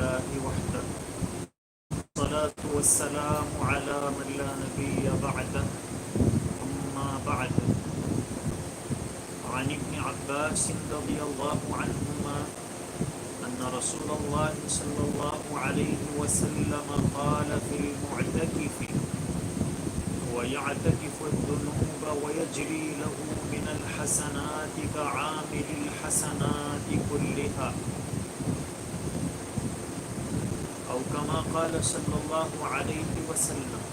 لله وحده الصلاة والسلام على من لا نبي بعده أما بعد عن ابن عباس رضي الله عنهما أن رسول الله صلى الله عليه وسلم قال في المعتكف ويعتكف الذنوب ويجري له من الحسنات كعامل الحسنات كلها أو كما قال صلى الله عليه وسلم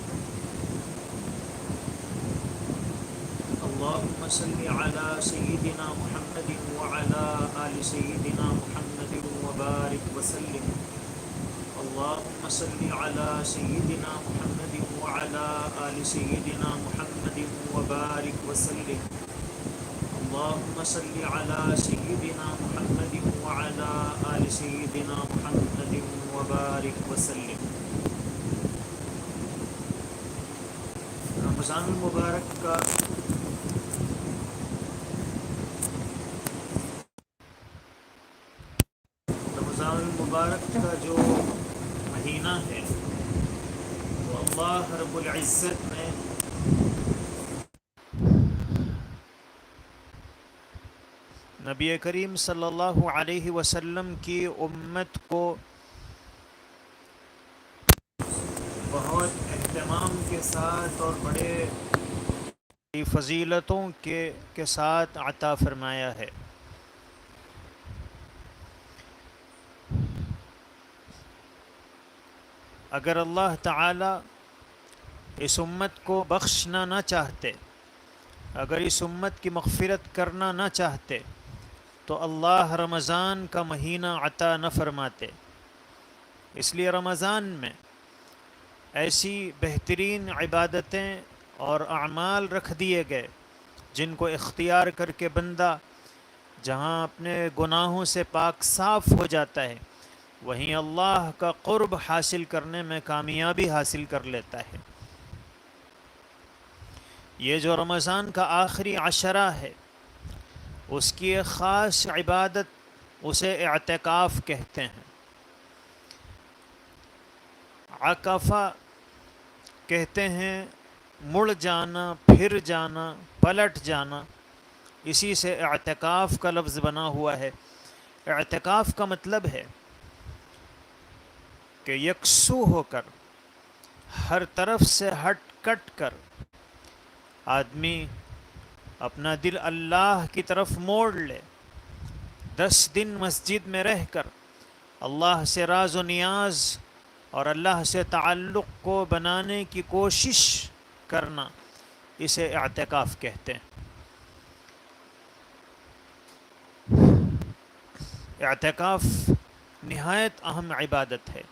اللهم صل على سيدنا محمد وعلى آل سيدنا محمد وبارك وسلم اللهم صل على سيدنا محمد وعلى آل سيدنا محمد وبارك وسلم اللهم صل على سيدنا محمد وعلى آل سيدنا محمد وبارك وسلم۔ رمضان المبارک کا جو مہینہ ہے وہ اللہ رب العزت نے نبی کریم صلی اللہ علیہ وسلم کی امت کو بہت اہتمام کے ساتھ اور بڑے فضیلتوں کے ساتھ عطا فرمایا ہے۔ اگر اللہ تعالی اس امت کو بخشنا نہ چاہتے، اگر اس امت کی مغفرت کرنا نہ چاہتے تو اللہ رمضان کا مہینہ عطا نہ فرماتے۔ اس لیے رمضان میں ایسی بہترین عبادتیں اور اعمال رکھ دیے گئے جن کو اختیار کر کے بندہ جہاں اپنے گناہوں سے پاک صاف ہو جاتا ہے وہیں اللہ کا قرب حاصل کرنے میں کامیابی حاصل کر لیتا ہے۔ یہ جو رمضان کا آخری عشرہ ہے اس کی ایک خاص عبادت اسے اعتکاف کہتے ہیں۔ عکفہ کہتے ہیں مڑ جانا، پھر جانا، پلٹ جانا، اسی سے اعتکاف کا لفظ بنا ہوا ہے۔ اعتکاف کا مطلب ہے کہ یکسو ہو کر، ہر طرف سے ہٹ کٹ کر آدمی اپنا دل اللہ کی طرف موڑ لے، 10 دن مسجد میں رہ کر اللہ سے راز و نیاز اور اللہ سے تعلق کو بنانے کی کوشش کرنا، اسے اعتکاف کہتے ہیں۔ اعتکاف نہایت اہم عبادت ہے،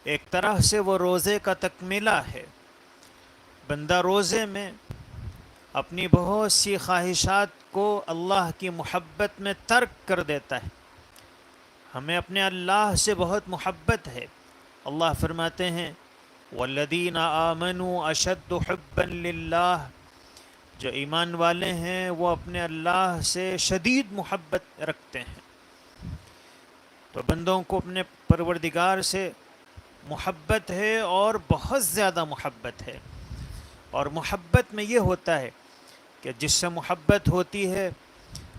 ایک طرح سے وہ روزے کا تکملہ ہے۔ بندہ روزے میں اپنی بہت سی خواہشات کو اللہ کی محبت میں ترک کر دیتا ہے۔ ہمیں اپنے اللہ سے بہت محبت ہے۔ اللہ فرماتے ہیں والذین آمنوا اشد حبا للہ، جو ایمان والے ہیں وہ اپنے اللہ سے شدید محبت رکھتے ہیں۔ تو بندوں کو اپنے پروردگار سے محبت ہے اور بہت زیادہ محبت ہے، اور محبت میں یہ ہوتا ہے کہ جس سے محبت ہوتی ہے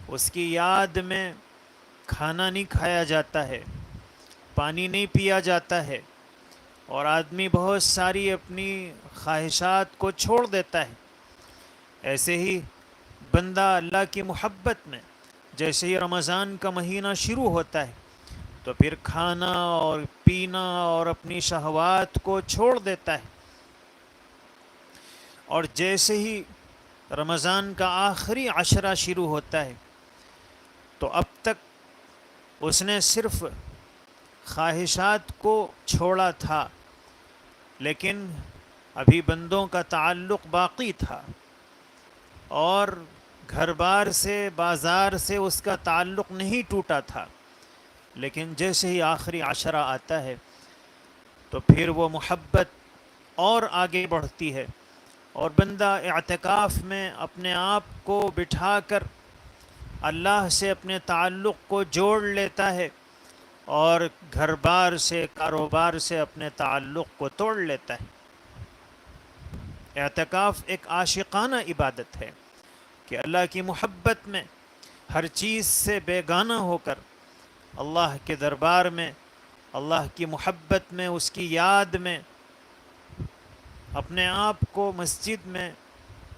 اس کی یاد میں کھانا نہیں کھایا جاتا ہے، پانی نہیں پیا جاتا ہے، اور آدمی بہت ساری اپنی خواہشات کو چھوڑ دیتا ہے۔ ایسے ہی بندہ اللہ کی محبت میں جیسے ہی رمضان کا مہینہ شروع ہوتا ہے تو پھر کھانا اور پینا اور اپنی شہوات کو چھوڑ دیتا ہے، اور جیسے ہی رمضان کا آخری عشرہ شروع ہوتا ہے تو اب تک اس نے صرف خواہشات کو چھوڑا تھا لیکن ابھی بندوں کا تعلق باقی تھا، اور گھر بار سے، بازار سے اس کا تعلق نہیں ٹوٹا تھا، لیکن جیسے ہی آخری عشرہ آتا ہے تو پھر وہ محبت اور آگے بڑھتی ہے، اور بندہ اعتکاف میں اپنے آپ کو بٹھا کر اللہ سے اپنے تعلق کو جوڑ لیتا ہے، اور گھر بار سے، کاروبار سے اپنے تعلق کو توڑ لیتا ہے۔ اعتکاف ایک عاشقانہ عبادت ہے کہ اللہ کی محبت میں ہر چیز سے بیگانہ ہو کر اللہ کے دربار میں، اللہ کی محبت میں، اس کی یاد میں اپنے آپ کو مسجد میں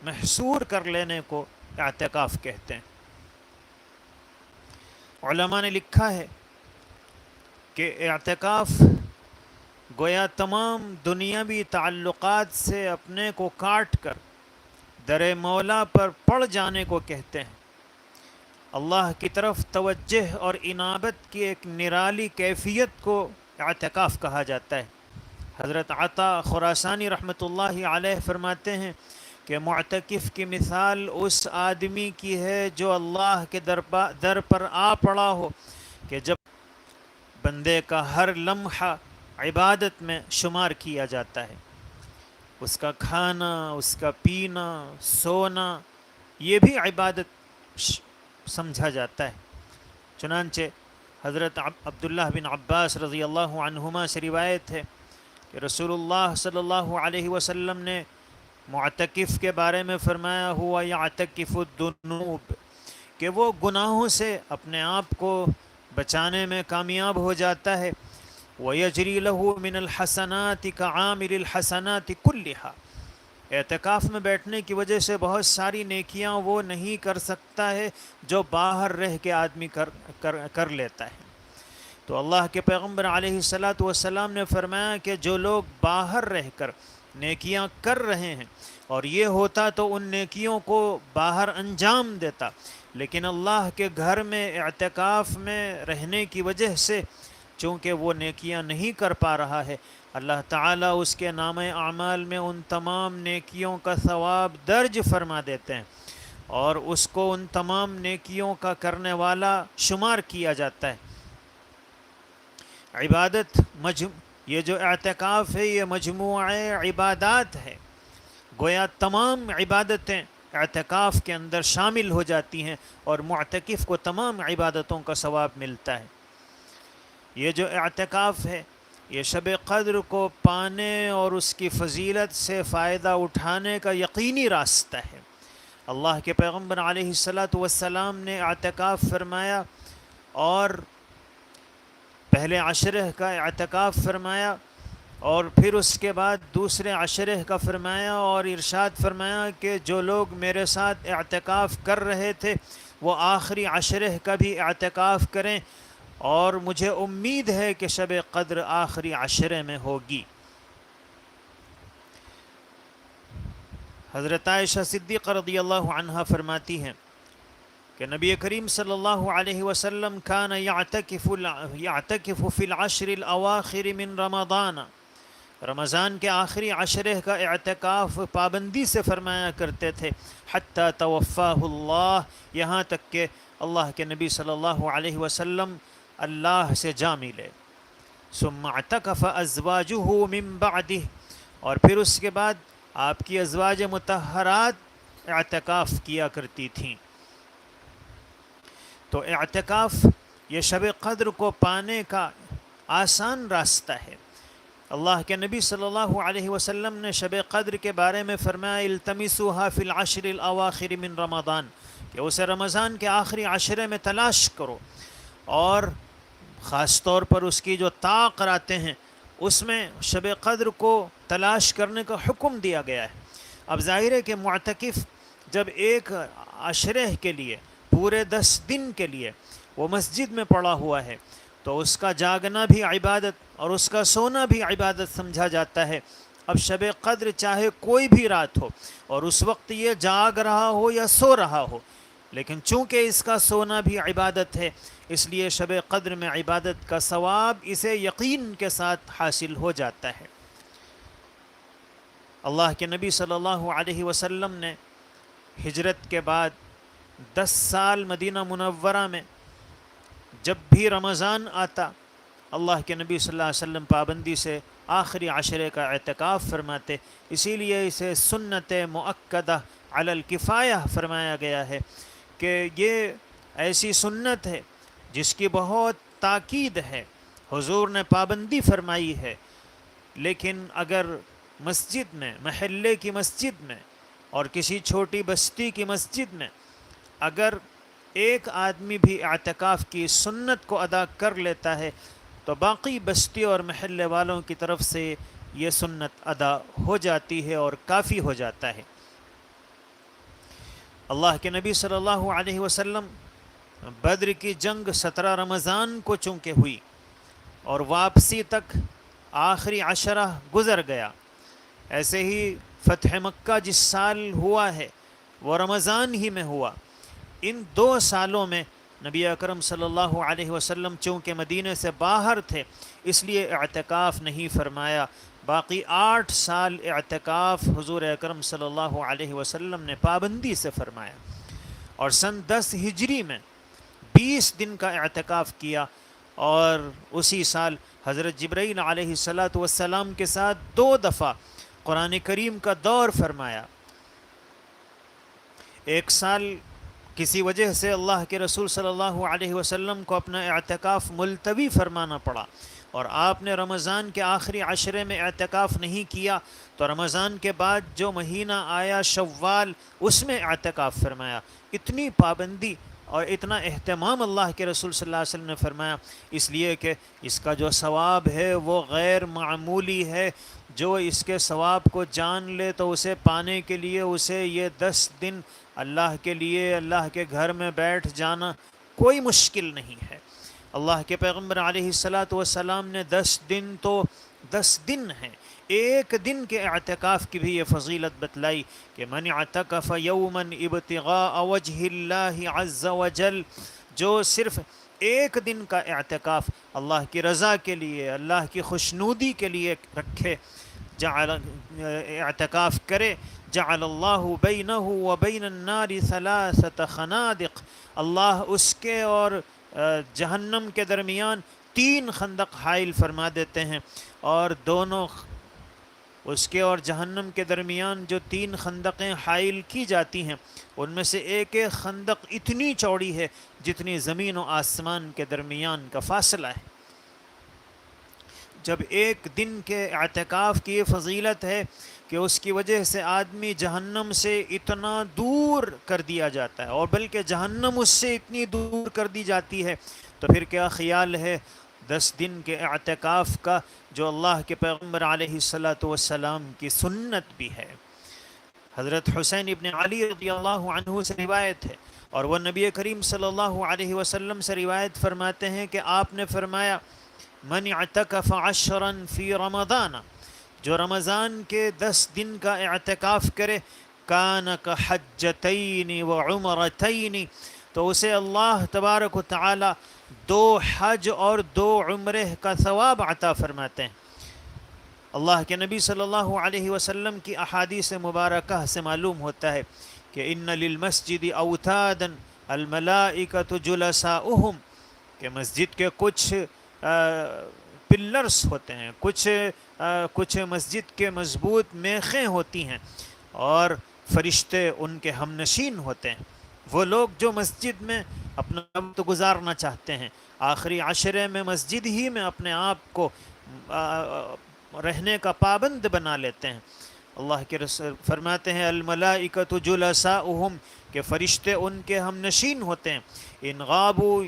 محصور کر لینے کو اعتکاف کہتے ہیں۔ علماء نے لکھا ہے کہ اعتکاف گویا تمام دنیاوی تعلقات سے اپنے کو کاٹ کر در مولا پر پڑ جانے کو کہتے ہیں۔ اللہ کی طرف توجہ اور انابت کی ایک نرالی کیفیت کو اعتکاف کہا جاتا ہے۔ حضرت عطا خراسانی رحمۃ اللہ علیہ فرماتے ہیں کہ معتکف کی مثال اس آدمی کی ہے جو اللہ کے در پر آ پڑا ہو کہ جب بندے کا ہر لمحہ عبادت میں شمار کیا جاتا ہے، اس کا کھانا، اس کا پینا، سونا، یہ بھی عبادت سمجھا جاتا ہے۔ چنانچہ حضرت عبداللہ بن عباس رضی اللہ عنہما سے روایت ہے کہ رسول اللہ صلی اللہ علیہ وسلم نے معتکف کے بارے میں فرمایا ہوا یعتکف الذنوب، کہ وہ گناہوں سے اپنے آپ کو بچانے میں کامیاب ہو جاتا ہے۔ وَيَجْرِي لَهُ مِنَ الْحَسَنَاتِ كَعَامِلِ الْحَسَنَاتِ كُلِّهَا، اعتکاف میں بیٹھنے کی وجہ سے بہت ساری نیکیاں وہ نہیں کر سکتا ہے جو باہر رہ کے آدمی کر لیتا ہے۔ تو اللہ کے پیغمبر علیہ الصلاۃ والسلام نے فرمایا کہ جو لوگ باہر رہ کر نیکیاں کر رہے ہیں، اور یہ ہوتا تو ان نیکیوں کو باہر انجام دیتا، لیکن اللہ کے گھر میں اعتکاف میں رہنے کی وجہ سے چونکہ وہ نیکیاں نہیں کر پا رہا ہے، اللہ تعالیٰ اس کے نام اعمال میں ان تمام نیکیوں کا ثواب درج فرما دیتے ہیں اور اس کو ان تمام نیکیوں کا کرنے والا شمار کیا جاتا ہے۔ عبادت یہ جو اعتکاف ہے یہ مجموعہ عبادات ہے، گویا تمام عبادتیں اعتکاف کے اندر شامل ہو جاتی ہیں اور معتکف کو تمام عبادتوں کا ثواب ملتا ہے۔ یہ جو اعتکاف ہے یہ شب قدر کو پانے اور اس کی فضیلت سے فائدہ اٹھانے کا یقینی راستہ ہے۔ اللہ کے پیغمبر علیہ الصلاۃ والسلام نے اعتکاف فرمایا اور پہلے عشرہ کا اعتکاف فرمایا اور پھر اس کے بعد دوسرے عشرہ کا فرمایا، اور ارشاد فرمایا کہ جو لوگ میرے ساتھ اعتکاف کر رہے تھے وہ آخری عشرہ کا بھی اعتکاف کریں، اور مجھے امید ہے کہ شب قدر آخری عشرے میں ہوگی۔ حضرت عائشہ صدیقہ رضی اللہ عنہا فرماتی ہیں کہ نبی کریم صلی اللہ علیہ وسلم کان یعتکف فی العشر الاواخر من رمضان، رمضان کے آخری عشرے کا اعتکاف پابندی سے فرمایا کرتے تھے، حتی توفاہ اللہ، یہاں تک کہ اللہ کے نبی صلی اللہ علیہ وسلم اللہ سے جا ملے۔ ثم اعتکف ازواجہ من بعدہ، اور پھر اس کے بعد آپ کی ازواج مطہرات اعتکاف کیا کرتی تھیں۔ تو اعتکاف یہ شب قدر کو پانے کا آسان راستہ ہے۔ اللہ کے نبی صلی اللہ علیہ وسلم نے شب قدر کے بارے میں فرمایا التمسوها فی العشر الاواخر من رمضان، کہ اسے رمضان کے آخری عشرے میں تلاش کرو، اور خاص طور پر اس کی جو طاق راتیں ہیں اس میں شب قدر کو تلاش کرنے کا حکم دیا گیا ہے۔ اب ظاہر ہے کہ معتکف جب ایک عشرے کے لیے پورے 10 دن کے لیے وہ مسجد میں پڑا ہوا ہے تو اس کا جاگنا بھی عبادت اور اس کا سونا بھی عبادت سمجھا جاتا ہے۔ اب شب قدر چاہے کوئی بھی رات ہو اور اس وقت یہ جاگ رہا ہو یا سو رہا ہو، لیکن چونکہ اس کا سونا بھی عبادت ہے، اس لیے شب قدر میں عبادت کا ثواب اسے یقین کے ساتھ حاصل ہو جاتا ہے۔ اللہ کے نبی صلی اللہ علیہ وسلم نے ہجرت کے بعد 10 سال مدینہ منورہ میں جب بھی رمضان آتا اللہ کے نبی صلی اللہ علیہ وسلم پابندی سے آخری عشرے کا اعتکاف فرماتے، اسی لیے اسے سنت مؤکدہ علی الکفایہ فرمایا گیا ہے کہ یہ ایسی سنت ہے جس کی بہت تاکید ہے حضور نے پابندی فرمائی ہے، لیکن اگر مسجد میں، محلے کی مسجد میں اور کسی چھوٹی بستی کی مسجد میں اگر ایک آدمی بھی اعتکاف کی سنت کو ادا کر لیتا ہے تو باقی بستی اور محلے والوں کی طرف سے یہ سنت ادا ہو جاتی ہے اور کافی ہو جاتا ہے۔ اللہ کے نبی صلی اللہ علیہ وسلم بدر کی جنگ 17 رمضان کو چونکہ ہوئی اور واپسی تک آخری عشرہ گزر گیا، ایسے ہی فتح مکہ جس سال ہوا ہے وہ رمضان ہی میں ہوا۔ ان 2 سالوں میں نبی اکرم صلی اللہ علیہ وسلم چونکہ مدینے سے باہر تھے اس لیے اعتکاف نہیں فرمایا، باقی 8 سال اعتکاف حضور اکرم صلی اللہ علیہ وسلم نے پابندی سے فرمایا، اور سن 10 ہجری میں 20 دن کا اعتکاف کیا، اور اسی سال حضرت جبرائیل علیہ السلام کے ساتھ 2 دفعہ قرآن کریم کا دور فرمایا۔ ایک سال کسی وجہ سے اللہ کے رسول صلی اللہ علیہ وسلم کو اپنا اعتکاف ملتوی فرمانا پڑا، اور آپ نے رمضان کے آخری عشرے میں اعتکاف نہیں کیا، تو رمضان کے بعد جو مہینہ آیا شوال اس میں اعتکاف فرمایا۔ اتنی پابندی اور اتنا اہتمام اللہ کے رسول صلی اللہ علیہ وسلم نے فرمایا، اس لیے کہ اس کا جو ثواب ہے وہ غیر معمولی ہے۔ جو اس کے ثواب کو جان لے تو اسے پانے کے لیے اسے یہ 10 دن اللہ کے لیے اللہ کے گھر میں بیٹھ جانا کوئی مشکل نہیں ہے۔ اللہ کے پیغمبر علیہ السلام نے 10 دن تو 10 دن ہیں، ایک دن کے اعتکاف کی بھی یہ فضیلت بتلائی کہ من اعتکف یوما ابتغاء وجہ اللہ عز وجل، جو صرف ایک دن کا اعتکاف اللہ کی رضا کے لیے، اللہ کی خوشنودی کے لیے رکھے، اعتکاف کرے، جعل اللہ بینہ وبین النار 3 خنادق، اللہ اس کے اور جہنم کے درمیان 3 خندق حائل فرما دیتے ہیں، اور دونوں اس کے اور جہنم کے درمیان جو 3 خندقیں حائل کی جاتی ہیں ان میں سے ایک خندق اتنی چوڑی ہے جتنی زمین و آسمان کے درمیان کا فاصلہ ہے۔ جب ایک دن کے اعتکاف کی یہ فضیلت ہے کہ اس کی وجہ سے آدمی جہنم سے اتنا دور کر دیا جاتا ہے، اور بلکہ جہنم اس سے اتنی دور کر دی جاتی ہے، تو پھر کیا خیال ہے 10 دن کے اعتکاف کا جو اللہ کے پیغمبر علیہ السلام کی سنت بھی ہے۔ حضرت حسین ابن علی رضی اللہ عنہ سے روایت ہے، اور وہ نبی کریم صلی اللہ علیہ وسلم سے روایت فرماتے ہیں کہ آپ نے فرمایا من اعتکف 10 فی رمضان، جو رمضان کے 10 دن کا اعتکاف کرے، کان کحجتین وعمرتین، تو اسے اللہ تبارک و تعالی 2 حج اور 2 عمرہ کا ثواب عطا فرماتے ہیں۔ اللہ کے نبی صلی اللہ علیہ وسلم کی احادیث مبارکہ سے معلوم ہوتا ہے کہ ان للمسجد اوتادا الملائکۃ جلساؤہم، کہ مسجد کے کچھ پلرز ہوتے ہیں، کچھ مسجد کے مضبوط میخیں ہوتی ہیں، اور فرشتے ان کے ہم نشین ہوتے ہیں۔ وہ لوگ جو مسجد میں اپنا وقت گزارنا چاہتے ہیں، آخری عشرے میں مسجد ہی میں اپنے آپ کو رہنے کا پابند بنا لیتے ہیں، اللہ کے رسول فرماتے ہیں الملائکۃ جلساؤہم، کہ فرشتے ان کے ہم نشین ہوتے ہیں، ان غابوا،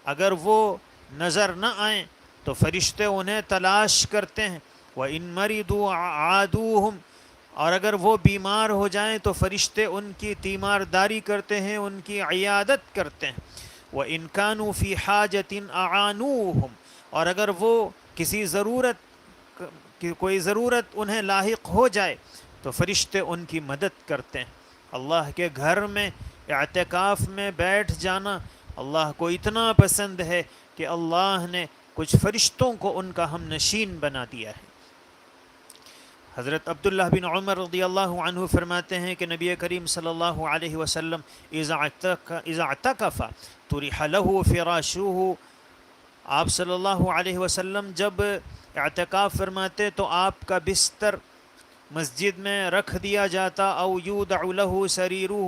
اگر وہ نظر نہ آئیں تو فرشتے انہیں تلاش کرتے ہیں، وَإِن مَرِضُوا عَادُوهُمْ، اور اگر وہ بیمار ہو جائیں تو فرشتے ان کی تیمارداری کرتے ہیں، ان کی عیادت کرتے ہیں، وَإِن كَانُوا فِي حَاجَةٍ أَعَانُوهُمْ، اور اگر وہ کوئی ضرورت انہیں لاحق ہو جائے تو فرشتے ان کی مدد کرتے ہیں۔ اللہ کے گھر میں اعتکاف میں بیٹھ جانا اللہ کو اتنا پسند ہے کہ اللہ نے کچھ فرشتوں کو ان کا ہم نشین بنا دیا ہے۔ حضرت عبداللہ بن عمر رضی اللہ عنہ فرماتے ہیں کہ نبی کریم صلی اللہ علیہ وسلم اذا اعتکف طرح له فراشہ، آپ صلی اللہ علیہ وسلم جب اعتکاف فرماتے تو آپ کا بستر مسجد میں رکھ دیا جاتا، او یودع له سریرہ،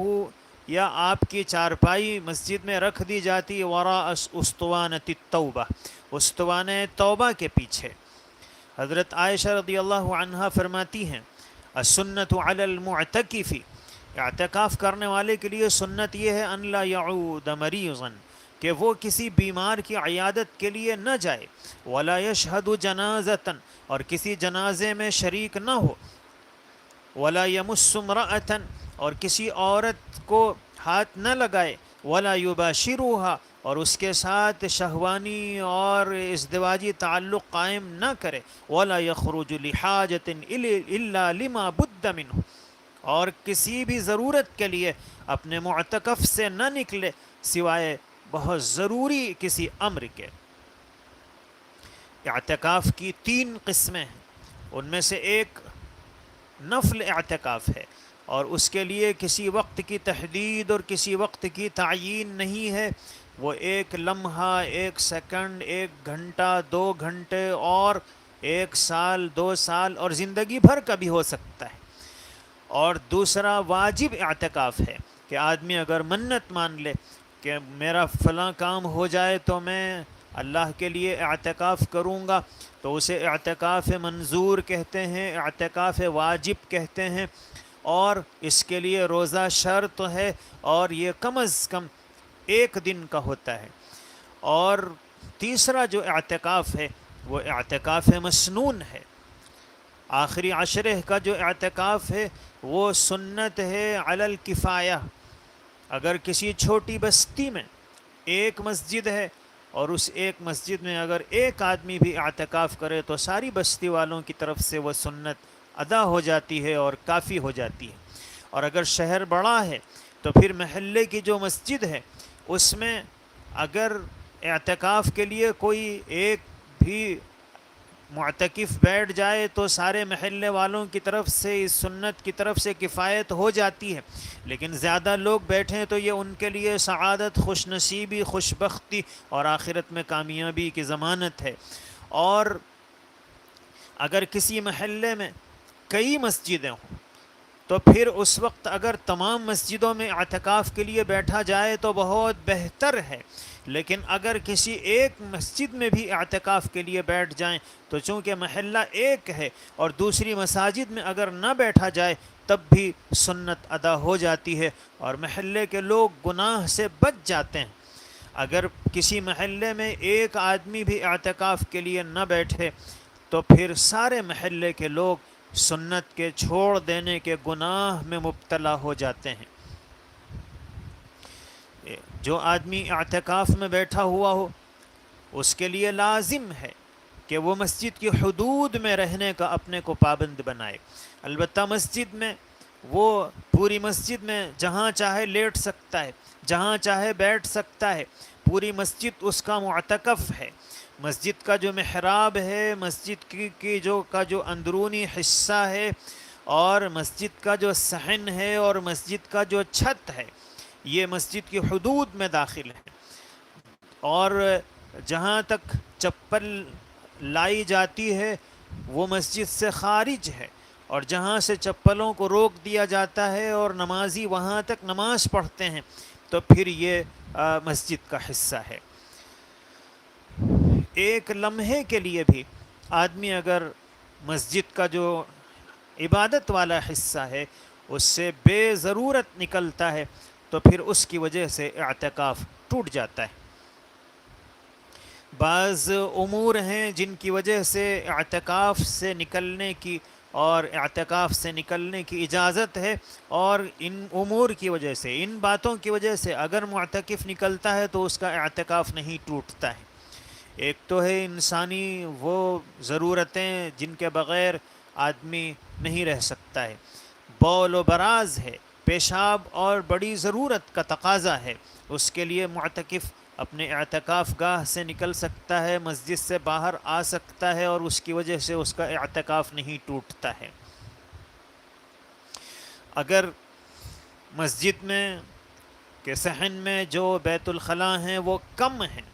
یا آپ کی چارپائی مسجد میں رکھ دی جاتی، وراء اسطوانۃ التوبہ، استوانے توبہ کے پیچھے۔ حضرت عائشہ رضی اللہ عنہا فرماتی ہیں السنت علی المعتکف، اعتکاف کرنے والے کے لیے سنت یہ ہے ان لا یعود مریضا، کہ وہ کسی بیمار کی عیادت کے لیے نہ جائے، ولا یشہد جنازۃ، اور کسی جنازے میں شریک نہ ہو، ولا یمس امرأۃ، اور کسی عورت کو ہاتھ نہ لگائے، ولا یباشرها، اور اس کے ساتھ شہوانی اور ازدواجی تعلق قائم نہ کرے، ولا یخرج لحاجۃ الا لما بد منہ، اور کسی بھی ضرورت کے لیے اپنے معتکف سے نہ نکلے سوائے بہت ضروری کسی امر کے۔ اعتکاف کی 3 قسمیں ہیں، ان میں سے ایک نفل اعتکاف ہے، اور اس کے لیے کسی وقت کی تحدید اور کسی وقت کی تعیین نہیں ہے، وہ 1 لمحہ، 1 سیکنڈ، 1 گھنٹہ، 2 گھنٹے، اور 1 سال، 2 سال، اور زندگی بھر کا بھی ہو سکتا ہے۔ اور دوسرا واجب اعتکاف ہے کہ آدمی اگر منت مان لے کہ میرا فلاں کام ہو جائے تو میں اللہ کے لیے اعتکاف کروں گا، تو اسے اعتکاف منظور کہتے ہیں، اعتکاف واجب کہتے ہیں، اور اس کے لیے روزہ شرط ہے، اور یہ کم از کم 1 دن کا ہوتا ہے۔ اور تیسرا جو اعتکاف ہے وہ اعتکاف مسنون ہے۔ آخری عشرے کا جو اعتکاف ہے وہ سنت ہے علی الکفایہ۔ اگر کسی چھوٹی بستی میں 1 مسجد ہے اور اس 1 مسجد میں اگر 1 آدمی بھی اعتکاف کرے تو ساری بستی والوں کی طرف سے وہ سنت ادا ہو جاتی ہے اور کافی ہو جاتی ہے۔ اور اگر شہر بڑا ہے تو پھر محلے کی جو مسجد ہے اس میں اگر اعتکاف کے لیے کوئی ایک بھی معتکف بیٹھ جائے تو سارے محلے والوں کی طرف سے اس سنت کی طرف سے کفایت ہو جاتی ہے، لیکن زیادہ لوگ بیٹھیں تو یہ ان کے لیے سعادت، خوش نصیبی، خوش بختی اور آخرت میں کامیابی کی ضمانت ہے۔ اور اگر کسی محلے میں کئی مسجدیں ہوں تو پھر اس وقت اگر تمام مسجدوں میں اعتکاف کے لیے بیٹھا جائے تو بہت بہتر ہے، لیکن اگر کسی ایک مسجد میں بھی اعتکاف کے لیے بیٹھ جائیں تو چونکہ محلہ ایک ہے اور دوسری مساجد میں اگر نہ بیٹھا جائے تب بھی سنت ادا ہو جاتی ہے اور محلے کے لوگ گناہ سے بچ جاتے ہیں۔ اگر کسی محلے میں 1 آدمی بھی اعتکاف کے لیے نہ بیٹھے تو پھر سارے محلے کے لوگ سنت کے چھوڑ دینے کے گناہ میں مبتلا ہو جاتے ہیں۔ جو آدمی اعتکاف میں بیٹھا ہوا ہو اس کے لیے لازم ہے کہ وہ مسجد کی حدود میں رہنے کا اپنے کو پابند بنائے۔ البتہ مسجد میں وہ پوری مسجد میں جہاں چاہے لیٹ سکتا ہے، جہاں چاہے بیٹھ سکتا ہے، پوری مسجد اس کا معتکف ہے۔ مسجد کا جو محراب ہے، مسجد کی جو اندرونی حصہ ہے، اور مسجد کا جو صحن ہے اور مسجد کا جو چھت ہے، یہ مسجد کی حدود میں داخل ہے۔ اور جہاں تک چپل لائی جاتی ہے وہ مسجد سے خارج ہے، اور جہاں سے چپلوں کو روک دیا جاتا ہے اور نمازی وہاں تک نماز پڑھتے ہیں تو پھر یہ مسجد کا حصہ ہے۔ 1 لمحے کے لیے بھی آدمی اگر مسجد کا جو عبادت والا حصہ ہے اس سے بے ضرورت نکلتا ہے تو پھر اس کی وجہ سے اعتکاف ٹوٹ جاتا ہے۔ بعض امور ہیں جن کی وجہ سے اعتکاف سے نکلنے کی اور اعتکاف سے نکلنے کی اجازت ہے، اور ان امور کی وجہ سے، ان باتوں کی وجہ سے اگر معتکف نکلتا ہے تو اس کا اعتکاف نہیں ٹوٹتا ہے۔ ایک تو ہے انسانی وہ ضرورتیں جن کے بغیر آدمی نہیں رہ سکتا ہے، بول و براز ہے، پیشاب اور بڑی ضرورت کا تقاضا ہے، اس کے لیے معتکف اپنے اعتکاف گاہ سے نکل سکتا ہے، مسجد سے باہر آ سکتا ہے، اور اس کی وجہ سے اس کا اعتکاف نہیں ٹوٹتا ہے۔ اگر مسجد میں کہ صحن میں جو بیت الخلاء ہیں وہ کم ہیں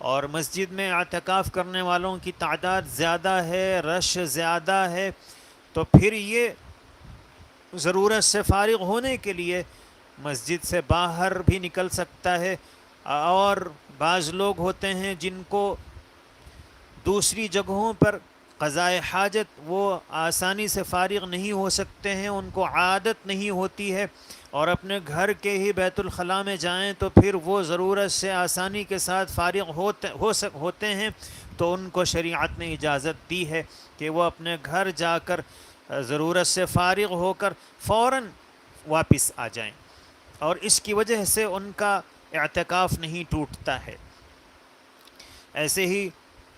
اور مسجد میں اعتکاف کرنے والوں کی تعداد زیادہ ہے، رش زیادہ ہے، تو پھر یہ ضرورت سے فارغ ہونے کے لیے مسجد سے باہر بھی نکل سکتا ہے۔ اور بعض لوگ ہوتے ہیں جن کو دوسری جگہوں پر قضاء حاجت وہ آسانی سے فارغ نہیں ہو سکتے ہیں، ان کو عادت نہیں ہوتی ہے، اور اپنے گھر کے ہی بیت الخلاء میں جائیں تو پھر وہ ضرورت سے آسانی کے ساتھ فارغ ہوتے ہیں، تو ان کو شریعت نے اجازت دی ہے کہ وہ اپنے گھر جا کر ضرورت سے فارغ ہو کر فوراً واپس آ جائیں، اور اس کی وجہ سے ان کا اعتکاف نہیں ٹوٹتا ہے۔ ایسے ہی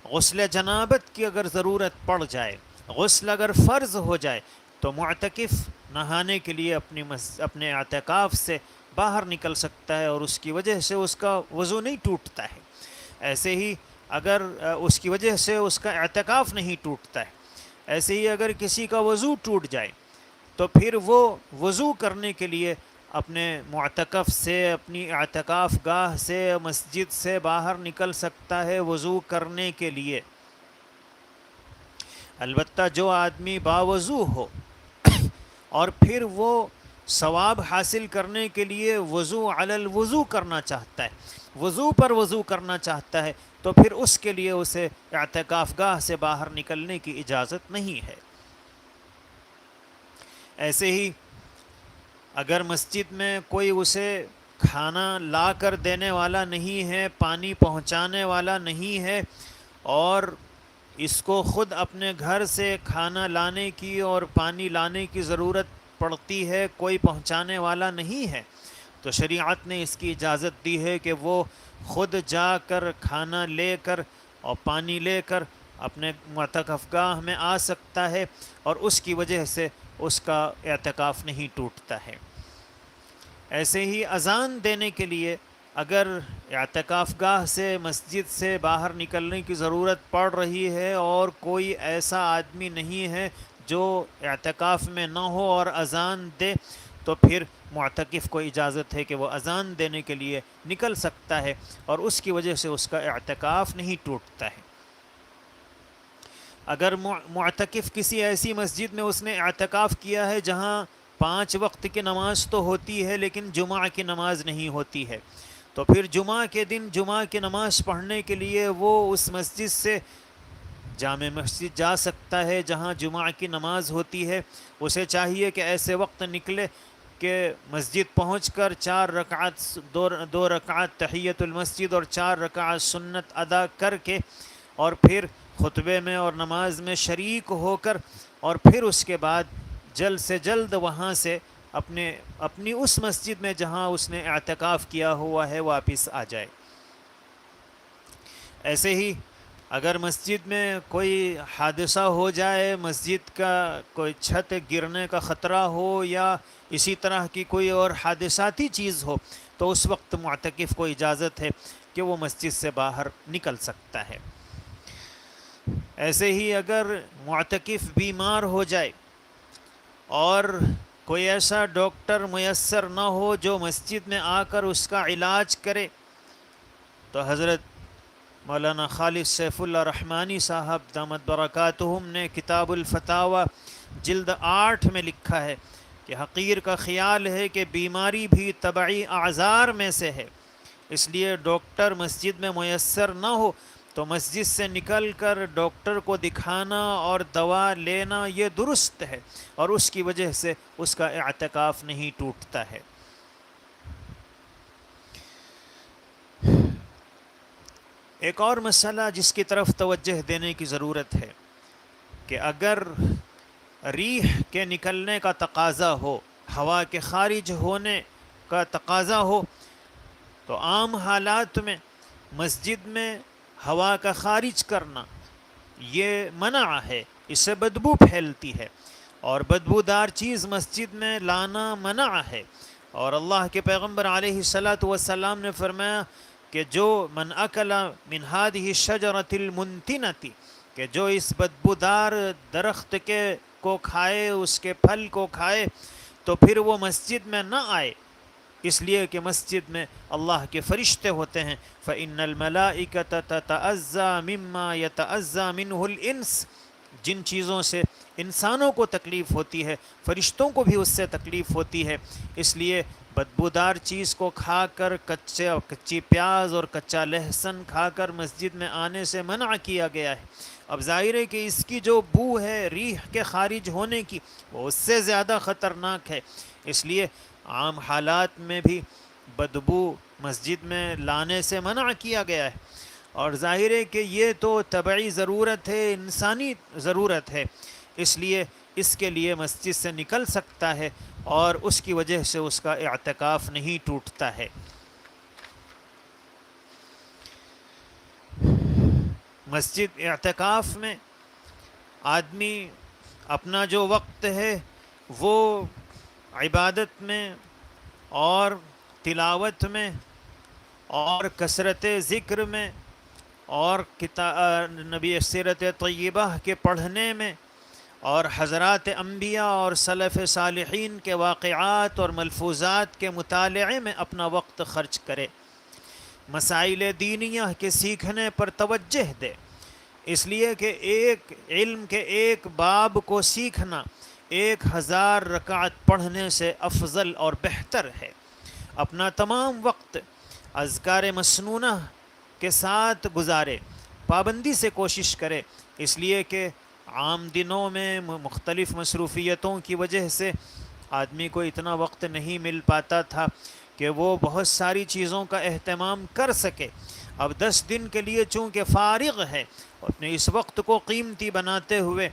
غسل جنابت کی اگر ضرورت پڑ جائے، غسل اگر فرض ہو جائے، تو معتکف نہانے کے لیے اپنے اعتکاف سے باہر نکل سکتا ہے، اور اس کی وجہ سے اس کا وضو نہیں ٹوٹتا ہے۔ ایسے ہی اگر اس کی وجہ سے اس کا اعتکاف نہیں ٹوٹتا ہے، ایسے ہی اگر کسی کا وضو ٹوٹ جائے تو پھر وہ وضو کرنے کے لیے اپنے معتکف سے، اپنی اعتکاف گاہ سے، مسجد سے باہر نکل سکتا ہے وضو کرنے کے لیے۔ البتہ جو آدمی باوضو ہو اور پھر وہ ثواب حاصل کرنے کے لیے وضو علی الوضو کرنا چاہتا ہے، وضو پر وضو کرنا چاہتا ہے، تو پھر اس کے لیے اسے اعتکاف گاہ سے باہر نکلنے کی اجازت نہیں ہے۔ ایسے ہی اگر مسجد میں کوئی اسے کھانا لا کر دینے والا نہیں ہے، پانی پہنچانے والا نہیں ہے، اور اس کو خود اپنے گھر سے کھانا لانے کی اور پانی لانے کی ضرورت پڑتی ہے، کوئی پہنچانے والا نہیں ہے، تو شریعت نے اس کی اجازت دی ہے کہ وہ خود جا کر کھانا لے کر اور پانی لے کر اپنے معتکف گاہ میں آ سکتا ہے، اور اس کی وجہ سے اس کا اعتکاف نہیں ٹوٹتا ہے۔ ایسے ہی اذان دینے کے لیے اگر اعتکاف گاہ سے، مسجد سے باہر نکلنے کی ضرورت پڑ رہی ہے اور کوئی ایسا آدمی نہیں ہے جو اعتکاف میں نہ ہو اور اذان دے، تو پھر معتکف کو اجازت ہے کہ وہ اذان دینے کے لیے نکل سکتا ہے، اور اس کی وجہ سے اس کا اعتکاف نہیں ٹوٹتا ہے۔ اگر معتکف کسی ایسی مسجد میں اس نے اعتکاف کیا ہے جہاں 5 وقت کی نماز تو ہوتی ہے لیکن جمعہ کی نماز نہیں ہوتی ہے، تو پھر جمعہ کے دن جمعہ کی نماز پڑھنے کے لیے وہ اس مسجد سے جامع مسجد جا سکتا ہے جہاں جمعہ کی نماز ہوتی ہے۔ اسے چاہیے کہ ایسے وقت نکلے کہ مسجد پہنچ کر 4 رکعت، 2 رکعت تحیۃ المسجد اور 4 رکعت سنت ادا کر کے، اور پھر خطبے میں اور نماز میں شریک ہو کر، اور پھر اس کے بعد جلد سے جلد وہاں سے اپنی اس مسجد میں جہاں اس نے اعتکاف کیا ہوا ہے واپس آ جائے۔ ایسے ہی اگر مسجد میں کوئی حادثہ ہو جائے، مسجد کا کوئی چھت گرنے کا خطرہ ہو یا اسی طرح کی کوئی اور حادثاتی چیز ہو، تو اس وقت معتکف کو اجازت ہے کہ وہ مسجد سے باہر نکل سکتا ہے۔ ایسے ہی اگر معتکف بیمار ہو جائے اور کوئی ایسا ڈاکٹر میسر نہ ہو جو مسجد میں آ کر اس کا علاج کرے، تو حضرت مولانا خالد سیف اللہ رحمانی صاحب دامت برکاتہم نے کتاب الفتاوی جلد 8 میں لکھا ہے کہ حقیر کا خیال ہے کہ بیماری بھی طبعی اعذار میں سے ہے، اس لیے ڈاکٹر مسجد میں میسر نہ ہو تو مسجد سے نکل کر ڈاکٹر کو دکھانا اور دوا لینا یہ درست ہے، اور اس کی وجہ سے اس کا اعتکاف نہیں ٹوٹتا ہے۔ ایک اور مسئلہ جس کی طرف توجہ دینے کی ضرورت ہے کہ اگر ریح کے نکلنے کا تقاضا ہو، ہوا کے خارج ہونے کا تقاضا ہو، تو عام حالات میں مسجد میں ہوا کا خارج کرنا یہ منع ہے، اس سے بدبو پھیلتی ہے، اور بدبودار چیز مسجد میں لانا منع ہے، اور اللہ کے پیغمبر علیہ الصلاۃ والسلام نے فرمایا کہ جو من اکل من هذه الشجرۃ المنتنۃ، کہ جو اس بدبودار درخت کو کھائے، اس کے پھل کو کھائے، تو پھر وہ مسجد میں نہ آئے، اس لیے کہ مسجد میں اللہ کے فرشتے ہوتے ہیں۔ فَإِنَّ الْمَلَائِكَةَ تَتَأَذَّى مِمَّا يَتَأَذَّى مِنْهُ الْإِنْسِ، جن چیزوں سے انسانوں کو تکلیف ہوتی ہے، فرشتوں کو بھی اس سے تکلیف ہوتی ہے، اس لیے بدبودار چیز کو کھا کر، کچی پیاز اور کچا لہسن کھا کر مسجد میں آنے سے منع کیا گیا ہے۔ اب ظاہر ہے کہ اس کی جو بو ہے ریح کے خارج ہونے کی، وہ اس سے زیادہ خطرناک ہے، اس لیے عام حالات میں بھی بدبو مسجد میں لانے سے منع کیا گیا ہے۔ اور ظاہر ہے کہ یہ تو طبعی ضرورت ہے، انسانی ضرورت ہے، اس لیے اس کے لیے مسجد سے نکل سکتا ہے اور اس کی وجہ سے اس کا اعتکاف نہیں ٹوٹتا ہے۔ مسجد اعتکاف میں آدمی اپنا جو وقت ہے وہ عبادت میں اور تلاوت میں اور کثرت ذکر میں اور نبی سیرت طیبہ کے پڑھنے میں اور حضرات انبیاء اور سلف صالحین کے واقعات اور ملفوظات کے مطالعے میں اپنا وقت خرچ کرے، مسائل دینیہ کے سیکھنے پر توجہ دے، اس لیے کہ ایک علم کے ایک باب کو سیکھنا 1000 رکعت پڑھنے سے افضل اور بہتر ہے۔ اپنا تمام وقت اذکار مسنونہ کے ساتھ گزارے، پابندی سے کوشش کرے، اس لیے کہ عام دنوں میں مختلف مصروفیتوں کی وجہ سے آدمی کو اتنا وقت نہیں مل پاتا تھا کہ وہ بہت ساری چیزوں کا اہتمام کر سکے۔ اب 10 دن کے لیے چونکہ فارغ ہے، اپنے اس وقت کو قیمتی بناتے ہوئے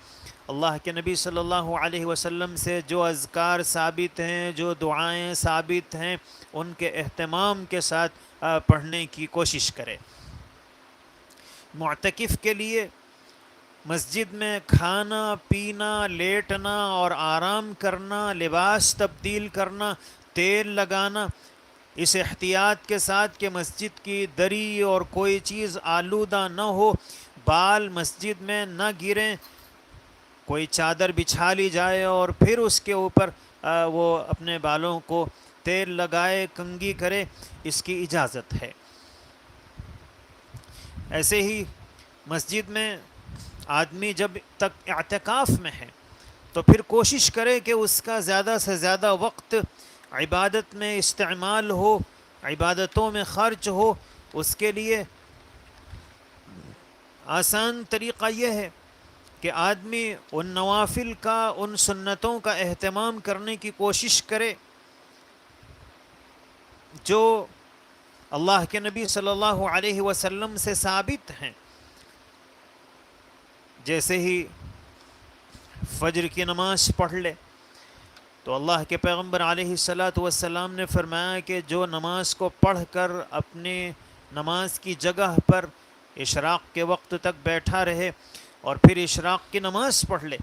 اللہ کے نبی صلی اللہ علیہ وسلم سے جو اذکار ثابت ہیں، جو دعائیں ثابت ہیں، ان کے اہتمام کے ساتھ پڑھنے کی کوشش کرے۔ معتکف کے لیے مسجد میں کھانا پینا، لیٹنا اور آرام کرنا، لباس تبدیل کرنا، تیل لگانا، اس احتیاط کے ساتھ کہ مسجد کی دری اور کوئی چیز آلودہ نہ ہو، بال مسجد میں نہ گریں، کوئی چادر بچھا لی جائے اور پھر اس کے اوپر وہ اپنے بالوں کو تیل لگائے، کنگھی کرے، اس کی اجازت ہے۔ ایسے ہی مسجد میں آدمی جب تک اعتکاف میں ہے تو پھر کوشش کرے کہ اس کا زیادہ سے زیادہ وقت عبادت میں استعمال ہو، عبادتوں میں خرچ ہو۔ اس کے لیے آسان طریقہ یہ ہے کہ آدمی ان نوافل کا، ان سنتوں کا اہتمام کرنے کی کوشش کرے جو اللہ کے نبی صلی اللہ علیہ وسلم سے ثابت ہیں، جیسے ہی فجر کی نماز پڑھ لے تو اللہ کے پیغمبر علیہ السلام نے فرمایا کہ جو نماز کو پڑھ کر اپنی نماز کی جگہ پر اشراق کے وقت تک بیٹھا رہے اور پھر اشراق کی نماز پڑھ لے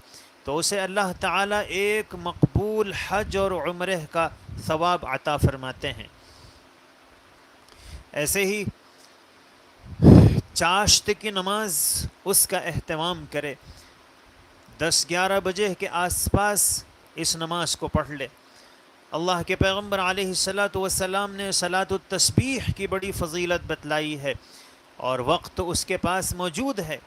تو اسے اللہ تعالیٰ ایک مقبول حج اور عمرہ کا ثواب عطا فرماتے ہیں۔ ایسے ہی چاشت کی نماز اس کا اہتمام کرے، 10-11 بجے کے آس پاس اس نماز کو پڑھ لے۔ اللہ کے پیغمبر علیہ السلام نے صلاۃ التسبیح کی بڑی فضیلت بتلائی ہے اور وقت اس کے پاس موجود ہے۔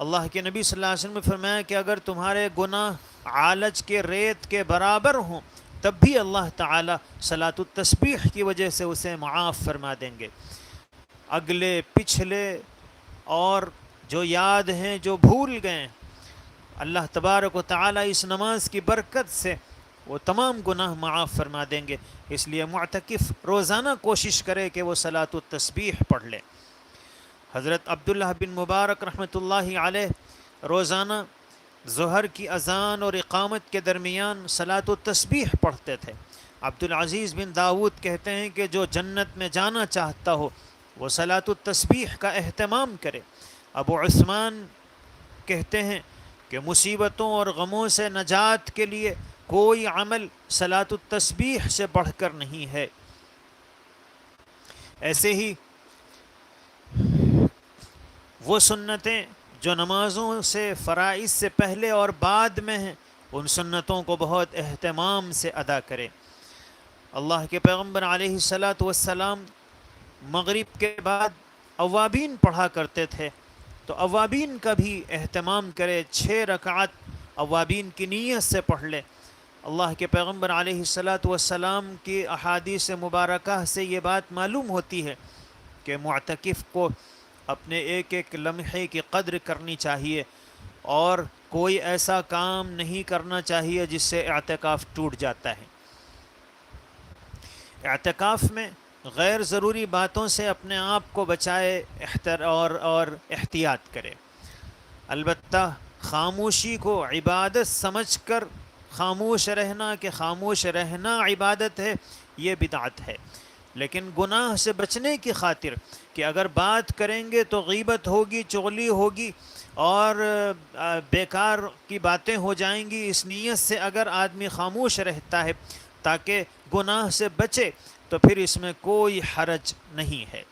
اللہ کے نبی صلی اللہ علیہ وسلم نے فرمایا کہ اگر تمہارے گناہ عالج کے ریت کے برابر ہوں تب بھی اللہ تعالیٰ صلاۃ التسبیح کی وجہ سے اسے معاف فرما دیں گے۔ اگلے پچھلے اور جو یاد ہیں، جو بھول گئے، اللہ تبارک و تعالیٰ اس نماز کی برکت سے وہ تمام گناہ معاف فرما دیں گے۔ اس لیے معتکف روزانہ کوشش کرے کہ وہ صلاۃ التسبیح پڑھ لے۔ حضرت عبداللہ بن مبارک رحمۃ اللہ علیہ روزانہ ظہر کی اذان اور اقامت کے درمیان صلاۃ التسبیح پڑھتے تھے۔ عبدالعزیز بن داود کہتے ہیں کہ جو جنت میں جانا چاہتا ہو وہ صلاۃ التسبیح کا اہتمام کرے۔ ابو عثمان کہتے ہیں کہ مصیبتوں اور غموں سے نجات کے لیے کوئی عمل صلاۃ التسبیح سے بڑھ کر نہیں ہے۔ ایسے ہی وہ سنتیں جو نمازوں سے، فرائض سے پہلے اور بعد میں ہیں، ان سنتوں کو بہت اہتمام سے ادا کرے۔ اللہ کے پیغمبر علیہ السلام مغرب کے بعد اوابین پڑھا کرتے تھے، تو اوابین کا بھی اہتمام کرے، 6 رکعت اوابین کی نیت سے پڑھ لے۔ اللہ کے پیغمبر علیہ الصلاۃ والسلام کی احادیث مبارکہ سے یہ بات معلوم ہوتی ہے کہ معتکف کو اپنے ایک ایک لمحے کی قدر کرنی چاہیے اور کوئی ایسا کام نہیں کرنا چاہیے جس سے اعتکاف ٹوٹ جاتا ہے۔ اعتکاف میں غیر ضروری باتوں سے اپنے آپ کو بچائے اور احتیاط کرے۔ البتہ خاموشی کو عبادت سمجھ کر خاموش رہنا کہ خاموش رہنا عبادت ہے، یہ بدعت ہے۔ لیکن گناہ سے بچنے کی خاطر کہ اگر بات کریں گے تو غیبت ہوگی، چغلی ہوگی اور بیکار کی باتیں ہو جائیں گی، اس نیت سے اگر آدمی خاموش رہتا ہے تاکہ گناہ سے بچے تو پھر اس میں کوئی حرج نہیں ہے۔